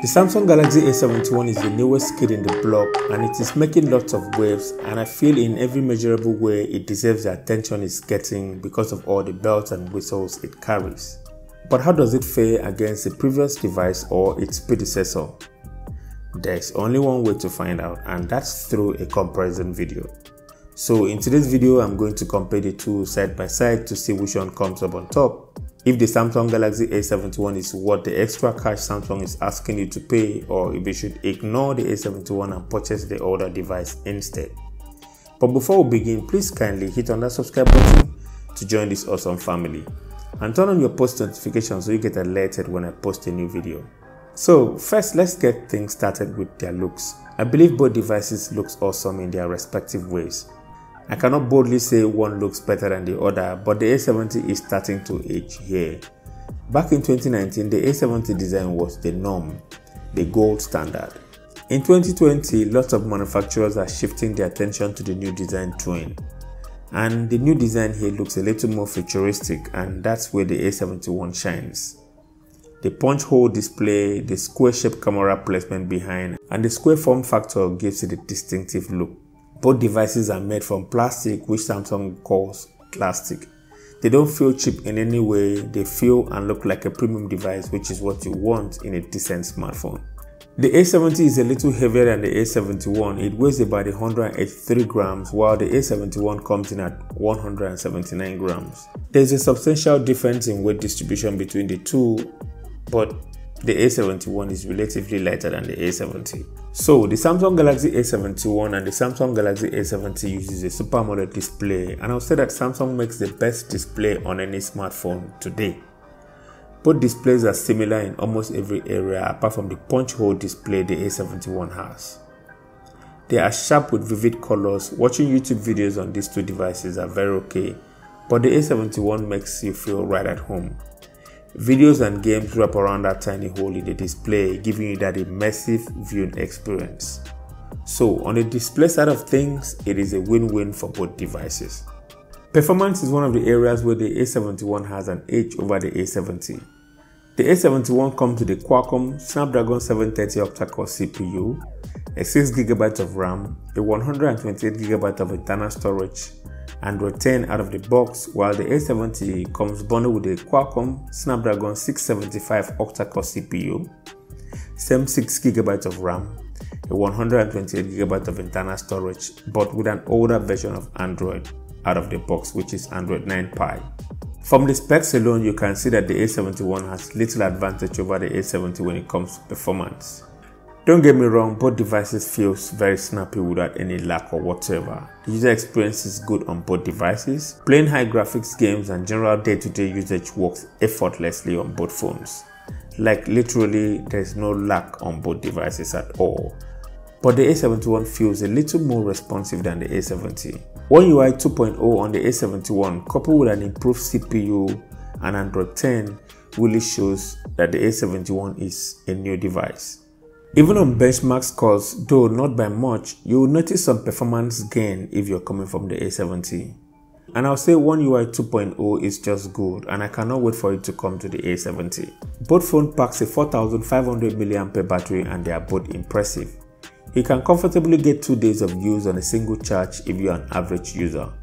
The Samsung Galaxy A71 is the newest kid in the block and it is making lots of waves, and I feel in every measurable way it deserves the attention it's getting because of all the bells and whistles it carries. But how does it fare against the previous device or its predecessor? There's only one way to find out, and that's through a comparison video. So in today's video, I'm going to compare the two side by side to see which one comes up on top. If the Samsung Galaxy A71 is worth the extra cash Samsung is asking you to pay, or if you should ignore the A71 and purchase the older device instead. But before we begin, please kindly hit on that subscribe button to join this awesome family. And turn on your post notifications so you get alerted when I post a new video. So first, let's get things started with their looks. I believe both devices look awesome in their respective ways. I cannot boldly say one looks better than the other, but the A70 is starting to age here. Back in 2019, the A70 design was the norm, the gold standard. In 2020, lots of manufacturers are shifting their attention to the new design trend. And the new design here looks a little more futuristic, and that's where the A71 shines. The punch hole display, the square-shaped camera placement behind, and the square form factor gives it a distinctive look. Both devices are made from plastic, which Samsung calls plastic. They don't feel cheap in any way, they feel and look like a premium device, which is what you want in a decent smartphone. The A70 is a little heavier than the A71. It weighs about 183 grams, while the A71 comes in at 179 grams. There's a substantial difference in weight distribution between the two, but the A71 is relatively lighter than the A70. So the Samsung Galaxy A71 and the Samsung Galaxy A70 uses a Super AMOLED display, and I'll say that Samsung makes the best display on any smartphone today. Both displays are similar in almost every area apart from the punch hole display the A71 has. They are sharp with vivid colors. Watching YouTube videos on these two devices are very okay, but the A71 makes you feel right at home. Videos and games wrap around that tiny hole in the display, giving you that immersive viewing experience. So on the display side of things, it is a win-win for both devices. Performance is one of the areas where the A71 has an edge over the A70. The A71 comes with a Qualcomm Snapdragon 730 octa-core CPU, a 6GB of RAM, a 128GB of internal storage, Android 10 out of the box, while the A70 comes bundled with a Qualcomm Snapdragon 675 octa-core CPU, same 6GB of RAM, a 128GB of internal storage, but with an older version of Android out of the box, which is Android 9 Pie. From the specs alone, you can see that the A71 has little advantage over the A70 when it comes to performance. Don't get me wrong, both devices feels very snappy without any lag or whatsoever. The user experience is good on both devices. Playing high graphics games and general day-to-day usage works effortlessly on both phones. Like literally, there's no lag on both devices at all. But the A71 feels a little more responsive than the A70. One UI 2.0 on the A71 coupled with an improved CPU and Android 10 really shows that the A71 is a new device. Even on benchmark scores, though not by much, you will notice some performance gain if you're coming from the A70. And I'll say One UI 2.0 is just good, and I cannot wait for it to come to the A70. Both phones packs a 4500 mAh battery and they are both impressive. You can comfortably get 2 days of use on a single charge if you're an average user.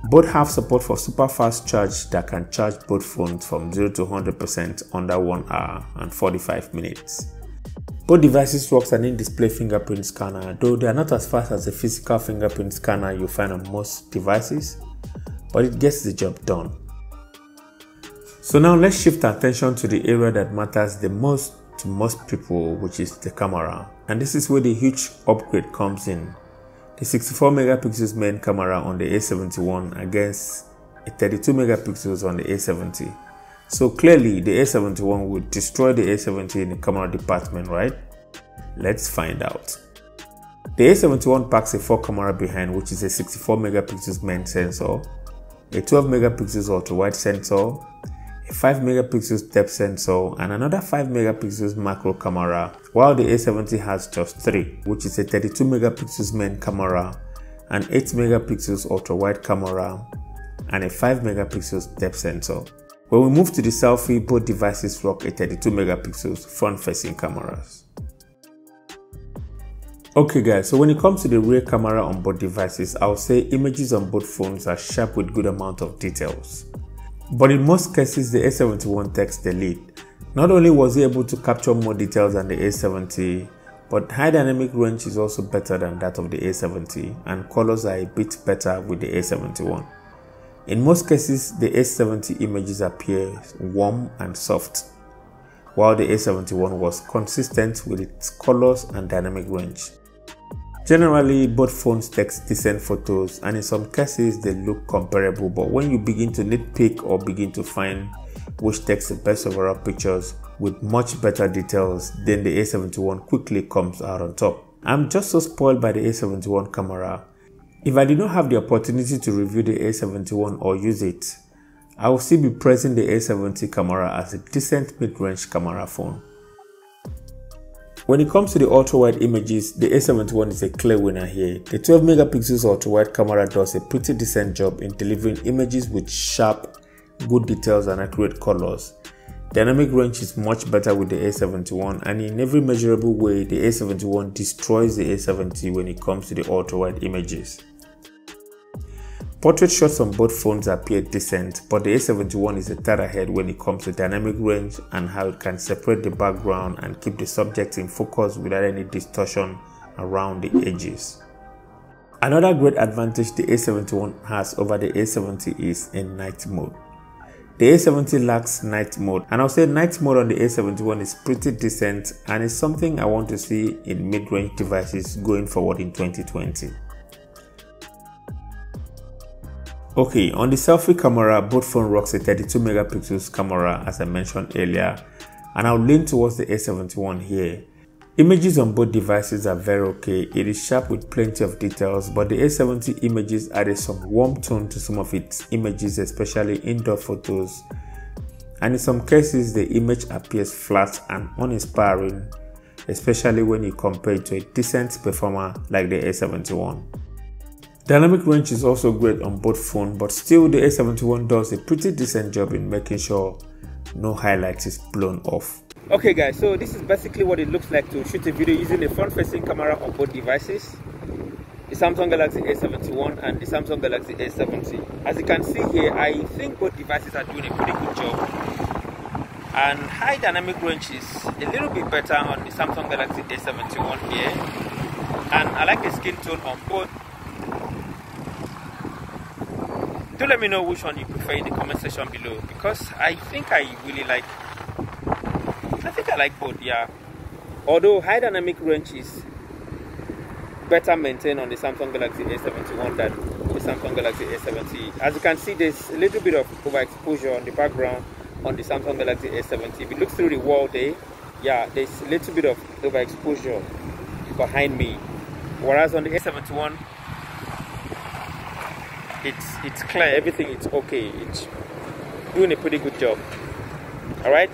Both have support for super fast charge that can charge both phones from 0 to 100% under 1 hour and 45 minutes. Both devices work an in-display fingerprint scanner, though they are not as fast as the physical fingerprint scanner you find on most devices, but it gets the job done. So now let's shift our attention to the area that matters the most to most people, which is the camera. And this is where the huge upgrade comes in. The 64 megapixels main camera on the A71 against a 32 megapixels on the A70. So clearly the A71 would destroy the A70 in the camera department, right? Let's find out. The A71 packs a 4 camera behind, which is a 64 megapixels main sensor, a 12 megapixels ultra-wide sensor, a 5 megapixels depth sensor, and another 5 megapixels macro camera, while the A70 has just 3, which is a 32 megapixels main camera, an 8 megapixels ultra-wide camera, and a 5 megapixels depth sensor. When we move to the selfie, both devices rock a 32 megapixels front-facing cameras. Okay guys, so when it comes to the rear camera on both devices, I would say images on both phones are sharp with good amount of details. But in most cases, the A71 takes the lead. Not only was he able to capture more details than the A70, but high dynamic range is also better than that of the A70, and colors are a bit better with the A71. In most cases, the A70 images appear warm and soft, while the A71 was consistent with its colors and dynamic range. Generally, both phones take decent photos, and in some cases they look comparable, but when you begin to nitpick or begin to find which takes the best overall pictures with much better details, then the A71 quickly comes out on top. I'm just so spoiled by the A71 camera. If I did not have the opportunity to review the A71 or use it, I will still be praising the A70 camera as a decent mid-range camera phone. When it comes to the ultra-wide images, the A71 is a clear winner here. The 12 megapixels ultra-wide camera does a pretty decent job in delivering images with sharp, good details and accurate colors. Dynamic range is much better with the A71, and in every measurable way, the A71 destroys the A70 when it comes to the ultra-wide images. Portrait shots on both phones appear decent, but the A71 is a tad ahead when it comes to dynamic range and how it can separate the background and keep the subject in focus without any distortion around the edges. Another great advantage the A71 has over the A70 is in night mode. The A70 lacks night mode, and I'll say night mode on the A71 is pretty decent and is something I want to see in mid-range devices going forward in 2020. Okay, on the selfie camera, both phone rocks a 32 megapixels camera as I mentioned earlier, and I'll lean towards the A71 here. Images on both devices are very okay. It is sharp with plenty of details, but the A70 images added some warm tone to some of its images, especially indoor photos, and in some cases the image appears flat and uninspiring, especially when you compare it to a decent performer like the A71. Dynamic range is also great on both phones, but still the A71 does a pretty decent job in making sure no highlight is blown off. Okay guys, so this is basically what it looks like to shoot a video using a front-facing camera on both devices, the Samsung Galaxy A71 and the Samsung Galaxy A70. As you can see here, I think both devices are doing a pretty good job, and high dynamic range is a little bit better on the Samsung Galaxy A71 here, and I like the skin tone on both. Do let me know which one you prefer in the comment section below, because I think I like both, yeah. Although high dynamic range is better maintained on the Samsung Galaxy A71 than the Samsung Galaxy A70. As you can see, there's a little bit of overexposure on the background on the Samsung Galaxy A70. If you look through the wall there, yeah, there's a little bit of overexposure behind me. Whereas on the A71, it's clear, everything is okay. It's doing a pretty good job. Alright?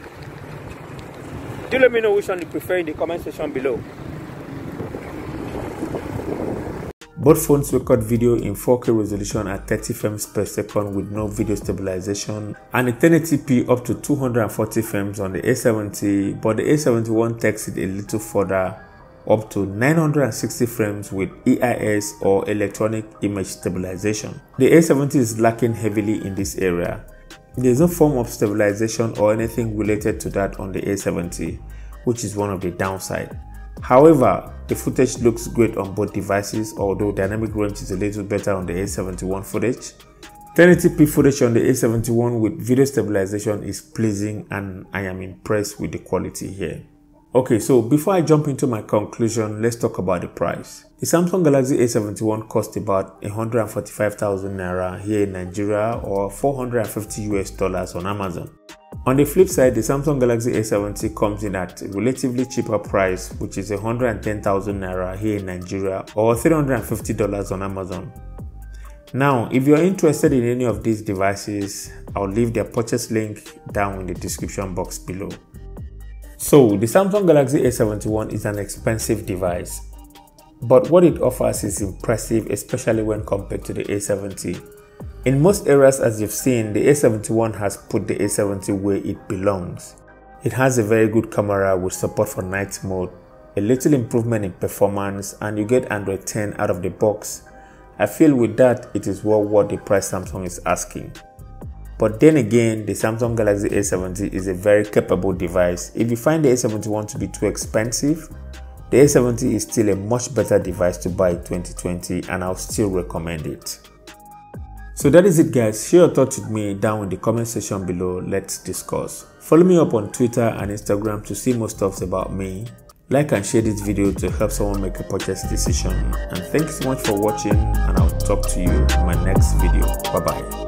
Do let me know which one you prefer in the comment section below. Both phones record video in 4K resolution at 30 frames per second with no video stabilization, and a 1080p up to 240 frames on the A70, but the A71 takes it a little further, up to 960 frames with EIS or electronic image stabilization. The A70 is lacking heavily in this area. There is no form of stabilization or anything related to that on the A70, which is one of the downsides. However, the footage looks great on both devices, although dynamic range is a little better on the A71 footage. 1080p footage on the A71 with video stabilization is pleasing, and I am impressed with the quality here. Okay, so before I jump into my conclusion, let's talk about the price. The Samsung Galaxy A71 cost about 145,000 Naira here in Nigeria, or $450 on Amazon. On the flip side, the Samsung Galaxy A70 comes in at a relatively cheaper price, which is 110,000 Naira here in Nigeria, or $350 on Amazon. Now, if you are interested in any of these devices, I'll leave their purchase link down in the description box below. So, the Samsung Galaxy A71 is an expensive device, but what it offers is impressive, especially when compared to the A70. In most areas, as you've seen, the A71 has put the A70 where it belongs. It has a very good camera with support for night mode, a little improvement in performance, and you get Android 10 out of the box. I feel with that, it is well worth the price Samsung is asking. But then again, the Samsung Galaxy A70 is a very capable device. If you find the A71 to be too expensive, the A70 is still a much better device to buy in 2020, and I'll still recommend it. So that is it, guys. Share your thoughts with me down in the comment section below. Let's discuss. Follow me up on Twitter and Instagram to see more stuff about me. Like and share this video to help someone make a purchase decision. And thank you so much for watching, and I'll talk to you in my next video. Bye bye.